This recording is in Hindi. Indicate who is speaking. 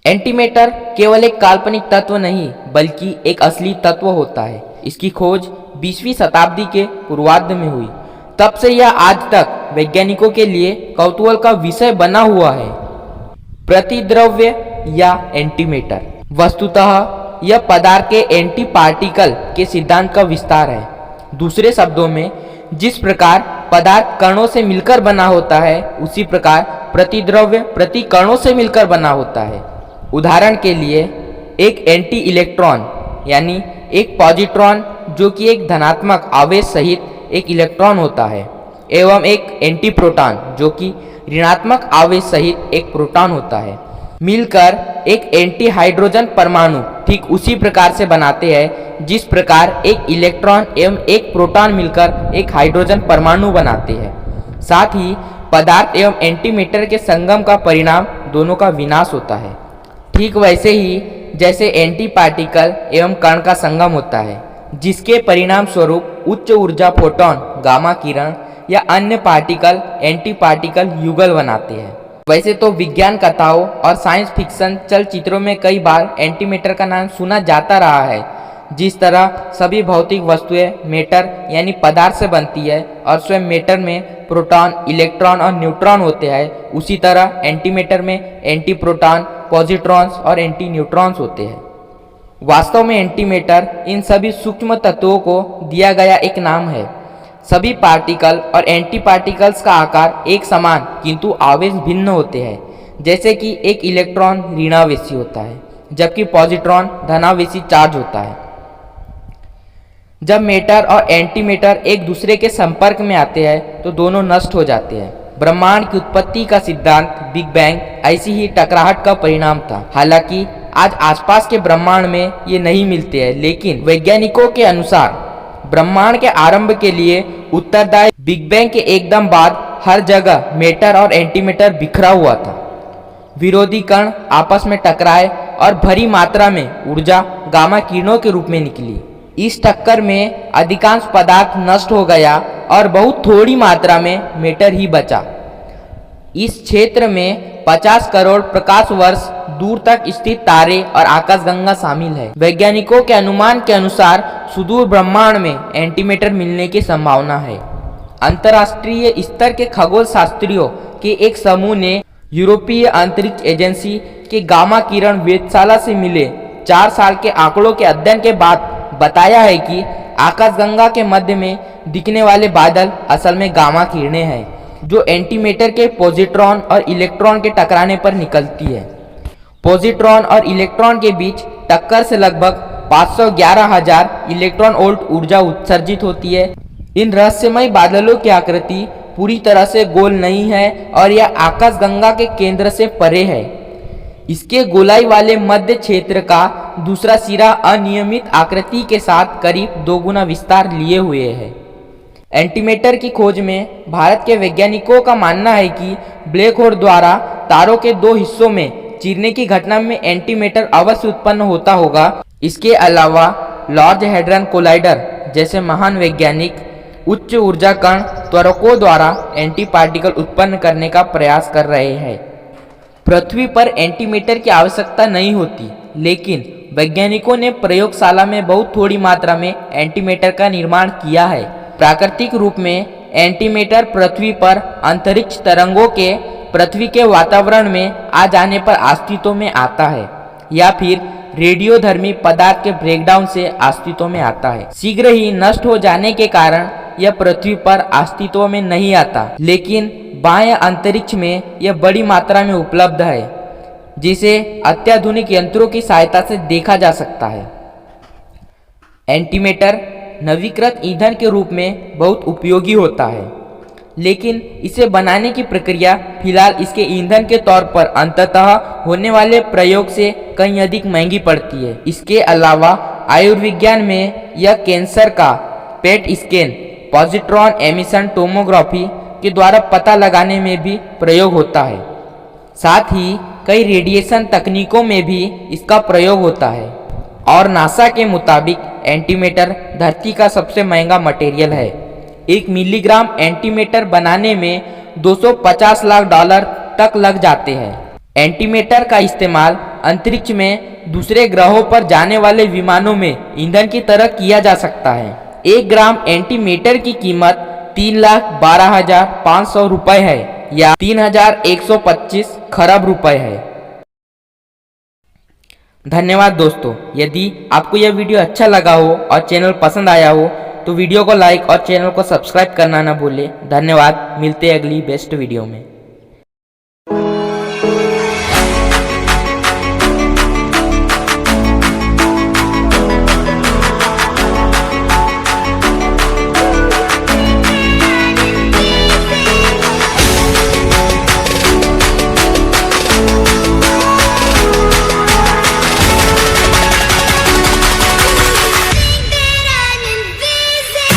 Speaker 1: एंटीमेटर केवल एक काल्पनिक तत्व नहीं बल्कि एक असली तत्व होता है। इसकी खोज 20वीं शताब्दी के पूर्वार्ध में हुई। तब से यह आज तक वैज्ञानिकों के लिए कौतूहल का विषय बना हुआ है। प्रतिद्रव्य या एंटीमेटर वस्तुतः यह पदार्थ के एंटी पार्टिकल के सिद्धांत का विस्तार है। दूसरे शब्दों में, जिस प्रकार पदार्थ कणों से मिलकर बना होता है उसी प्रकार प्रतिद्रव्य प्रति कणों से मिलकर बना होता है। उदाहरण के लिए, एक एंटी इलेक्ट्रॉन यानी एक पॉजिट्रॉन जो कि एक धनात्मक आवेश सहित एक इलेक्ट्रॉन होता है, एवं एक एंटी प्रोटॉन जो कि ऋणात्मक आवेश सहित एक प्रोटॉन होता है, मिलकर एक एंटी हाइड्रोजन परमाणु ठीक उसी प्रकार से बनाते हैं जिस प्रकार एक इलेक्ट्रॉन एवं एक प्रोटॉन मिलकर एक हाइड्रोजन परमाणु बनाते हैं। साथ ही पदार्थ एवं एंटीमेटर के संगम का परिणाम दोनों का विनाश होता है। ठीक वैसे ही जैसे एंटी पार्टिकल एवं कण का संगम होता है, जिसके परिणाम स्वरूप उच्च ऊर्जा फोटॉन, गामा किरण या अन्य पार्टिकल एंटी पार्टिकल युगल बनाते हैं। वैसे तो विज्ञान कथाओं और साइंस फिक्शन चलचित्रों में कई बार एंटीमेटर का नाम सुना जाता रहा है। जिस तरह सभी भौतिक वस्तुएं मैटर यानी पदार्थ से बनती है और स्वयं मैटर में प्रोटॉन, इलेक्ट्रॉन और न्यूट्रॉन होते हैं, उसी तरह एंटीमेटर में एंटी प्रोटॉन, पॉजिट्रॉन्स और एंटी न्यूट्रॉन्स होते हैं। वास्तव में एंटीमेटर इन सभी सूक्ष्म तत्वों को दिया गया एक नाम है। सभी पार्टिकल और एंटी पार्टिकल्स का आकार एक समान किंतु आवेश भिन्न होते हैं। जैसे कि एक इलेक्ट्रॉन ऋणावेशी होता है जबकि पॉजिट्रॉन धनावेशी चार्ज होता है। जब मैटर और एंटीमेटर एक दूसरे के संपर्क में आते हैं तो दोनों नष्ट हो जाते हैं। ब्रह्मांड की उत्पत्ति का सिद्धांत बिग बैंग ऐसी ही टकराहट का परिणाम था। हालांकि आज आसपास के ब्रह्मांड में ये नहीं मिलते हैं, लेकिन वैज्ञानिकों के अनुसार ब्रह्मांड के आरंभ के लिए उत्तरदायी बिग बैंग के एकदम बाद हर जगह मैटर और एंटीमेटर बिखरा हुआ था। विरोधी कण आपस में टकराए और भरी मात्रा में ऊर्जा गामा किरणों के रूप में निकली। इस टक्कर में अधिकांश पदार्थ नष्ट हो गया और बहुत थोड़ी मात्रा में मैटर ही बचा। इस क्षेत्र में 50 करोड़ प्रकाश वर्ष दूर तक स्थित तारे और आकाशगंगा शामिल है। वैज्ञानिकों के अनुमान के अनुसार सुदूर ब्रह्मांड में एंटीमेटर मिलने की संभावना है। अंतर्राष्ट्रीय स्तर के खगोल शास्त्रियों के एक समूह ने यूरोपीय अंतरिक्ष एजेंसी के गामा किरण वेधशाला से मिले 4 साल के आंकड़ों के अध्ययन के बाद बताया है कि आकाशगंगा के मध्य में दिखने वाले बादल असल में गामा किरणें हैं जो एंटीमेटर के पॉजिट्रॉन और इलेक्ट्रॉन के टकराने पर निकलती है। पॉजिट्रॉन और इलेक्ट्रॉन के बीच टक्कर से लगभग 511,000 इलेक्ट्रॉन वोल्ट ऊर्जा उत्सर्जित होती है। इन रहस्यमय बादलों की आकृति पूरी तरह से गोल नहीं है और यह आकाशगंगा के केंद्र से परे है। इसके गोलाई वाले मध्य क्षेत्र का दूसरा सिरा अनियमित आकृति के साथ करीब 2 गुना विस्तार लिए हुए है। एंटीमेटर की खोज में भारत के वैज्ञानिकों का मानना है कि ब्लैक होल द्वारा तारों के 2 हिस्सों में चीरने की घटना में एंटीमेटर अवश्य उत्पन्न होता होगा। इसके अलावा लार्ज हैड्रन कोलाइडर जैसे महान वैज्ञानिक उच्च ऊर्जा कण त्वरकों द्वारा एंटी पार्टिकल उत्पन्न करने का प्रयास कर रहे हैं। पृथ्वी पर एंटीमेटर की आवश्यकता नहीं होती, लेकिन वैज्ञानिकों ने प्रयोगशाला में बहुत थोड़ी मात्रा में एंटीमेटर का निर्माण किया है। प्राकृतिक रूप में एंटीमेटर पृथ्वी पर अंतरिक्ष तरंगों के पृथ्वी के वातावरण में आ जाने पर अस्तित्व में आता है या फिर रेडियोधर्मी पदार्थ के ब्रेकडाउन से अस्तित्व में आता है। शीघ्र ही नष्ट हो जाने के कारण यह पृथ्वी पर अस्तित्व में नहीं आता, लेकिन बाह्य अंतरिक्ष में यह बड़ी मात्रा में उपलब्ध है जिसे अत्याधुनिक यंत्रों की सहायता से देखा जा सकता है। एंटीमेटर नवीकृत ईंधन के रूप में बहुत उपयोगी होता है, लेकिन इसे बनाने की प्रक्रिया फिलहाल इसके ईंधन के तौर पर अंततः होने वाले प्रयोग से कहीं अधिक महंगी पड़ती है। इसके अलावा आयुर्विज्ञान में यह कैंसर का PET scan, positron emission tomography के द्वारा पता लगाने में भी प्रयोग होता है। साथ ही कई रेडिएशन तकनीकों में भी इसका प्रयोग होता है और नासा के मुताबिक एंटीमेटर धरती का सबसे महंगा मटेरियल है। 1 मिलीग्राम एंटीमेटर बनाने में $250 लाख तक लग जाते हैं। एंटीमेटर का इस्तेमाल अंतरिक्ष में दूसरे ग्रहों पर जाने वाले विमानों में ईंधन की तरह किया जा सकता है। 1 ग्राम एंटीमेटर की कीमत 3,12,500 रुपए है या 3,125 खरब रुपए है। धन्यवाद दोस्तों। यदि आपको यह वीडियो अच्छा लगा हो और चैनल पसंद आया हो तो वीडियो को लाइक और चैनल को सब्सक्राइब करना ना भूलें। धन्यवाद। मिलते हैं अगली बेस्ट वीडियो में।